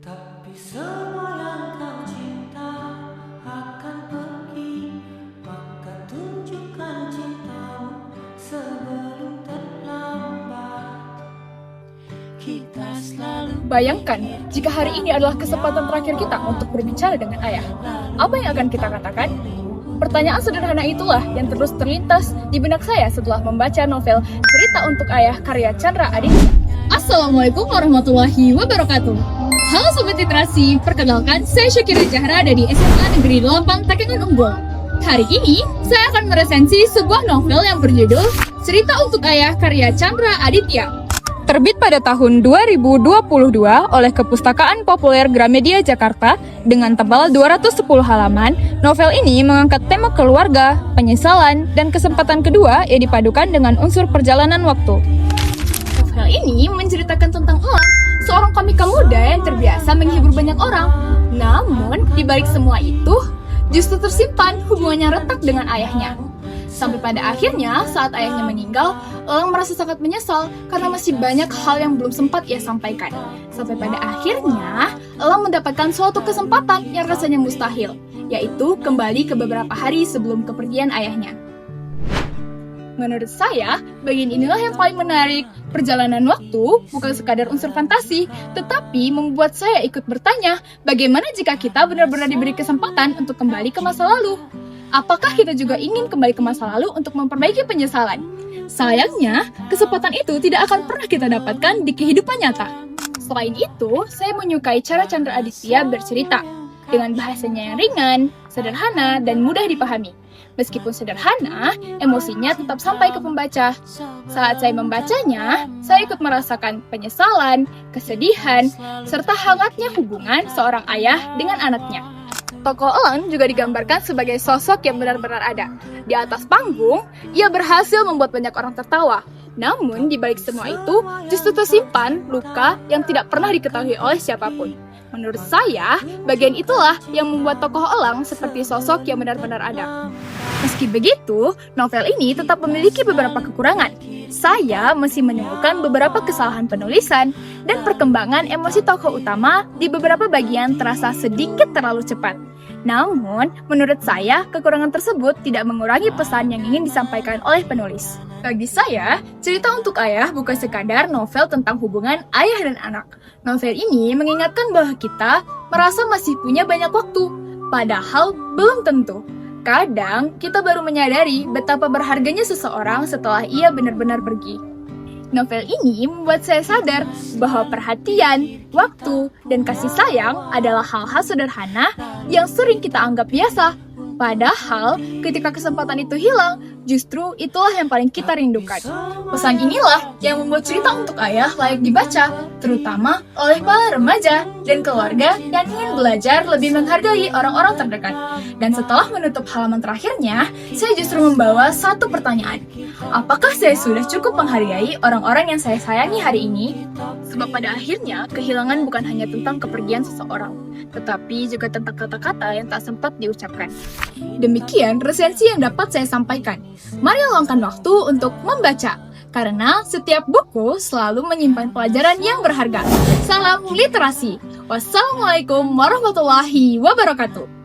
Tapi semua yang kau cinta akan pergi, maka tunjukkan cintamu sebelum terlambat. Kita selalu Bayangkan, jika hari ini adalah kesempatan terakhir kita untuk berbicara dengan ayah. Apa yang akan kita katakan? Pertanyaan sederhana itulah yang terus terlintas di benak saya setelah membaca novel Cerita Untuk Ayah karya Chandra Aditya. Assalamualaikum warahmatullahi wabarakatuh. Halo Sobat Literasi, perkenalkan saya Syakira Zahra dari SMA Negeri Lampang Takengon Unggul. Hari ini, saya akan meresensi sebuah novel yang berjudul Cerita Untuk Ayah karya Chandra Aditya. Terbit pada tahun 2022 oleh Kepustakaan Populer Gramedia Jakarta dengan tebal 210 halaman, novel ini mengangkat tema keluarga, penyesalan, dan kesempatan kedua yang dipadukan dengan unsur perjalanan waktu. Novel ini menceritakan tentang Elang, seorang komika muda yang terbiasa menghibur banyak orang. Namun, di balik semua itu, justru tersimpan hubungannya retak dengan ayahnya. Sampai pada akhirnya, saat ayahnya meninggal, Elang merasa sangat menyesal karena masih banyak hal yang belum sempat ia sampaikan. Sampai pada akhirnya, Elang mendapatkan suatu kesempatan yang rasanya mustahil, yaitu kembali ke beberapa hari sebelum kepergian ayahnya. Menurut saya, bagian inilah yang paling menarik. Perjalanan waktu bukan sekadar unsur fantasi, tetapi membuat saya ikut bertanya, bagaimana jika kita benar-benar diberi kesempatan untuk kembali ke masa lalu? Apakah kita juga ingin kembali ke masa lalu untuk memperbaiki penyesalan? Sayangnya, kesempatan itu tidak akan pernah kita dapatkan di kehidupan nyata. Selain itu, saya menyukai cara Chandra Aditya bercerita. Dengan bahasanya yang ringan, sederhana, dan mudah dipahami. Meskipun sederhana, emosinya tetap sampai ke pembaca. Saat saya membacanya, saya ikut merasakan penyesalan, kesedihan, serta hangatnya hubungan seorang ayah dengan anaknya. Tokoh Elang juga digambarkan sebagai sosok yang benar-benar ada. Di atas panggung, ia berhasil membuat banyak orang tertawa. Namun, di balik semua itu, justru tersimpan luka yang tidak pernah diketahui oleh siapapun. Menurut saya, bagian itulah yang membuat tokoh Elang seperti sosok yang benar-benar ada. Meski begitu, novel ini tetap memiliki beberapa kekurangan. Saya masih menemukan beberapa kesalahan penulisan dan perkembangan emosi tokoh utama di beberapa bagian terasa sedikit terlalu cepat. Namun, menurut saya, kekurangan tersebut tidak mengurangi pesan yang ingin disampaikan oleh penulis. Bagi saya, Cerita Untuk Ayah bukan sekadar novel tentang hubungan ayah dan anak. Novel ini mengingatkan bahwa kita merasa masih punya banyak waktu, padahal belum tentu. Kadang, kita baru menyadari betapa berharganya seseorang setelah ia benar-benar pergi. Novel ini membuat saya sadar bahwa perhatian, waktu, dan kasih sayang adalah hal-hal sederhana yang sering kita anggap biasa. Padahal, ketika kesempatan itu hilang, justru itulah yang paling kita rindukan. Pesan inilah yang membuat Cerita Untuk Ayah layak dibaca, terutama oleh para remaja dan keluarga yang ingin belajar lebih menghargai orang-orang terdekat. Dan setelah menutup halaman terakhirnya, saya justru membawa satu pertanyaan. Apakah saya sudah cukup menghargai orang-orang yang saya sayangi hari ini? Sebab pada akhirnya, kehilangan bukan hanya tentang kepergian seseorang, tetapi juga tentang kata-kata yang tak sempat diucapkan. Demikian resensi yang dapat saya sampaikan. Mari luangkan waktu untuk membaca, karena setiap buku selalu menyimpan pelajaran yang berharga. Salam literasi. Wassalamualaikum warahmatullahi wabarakatuh.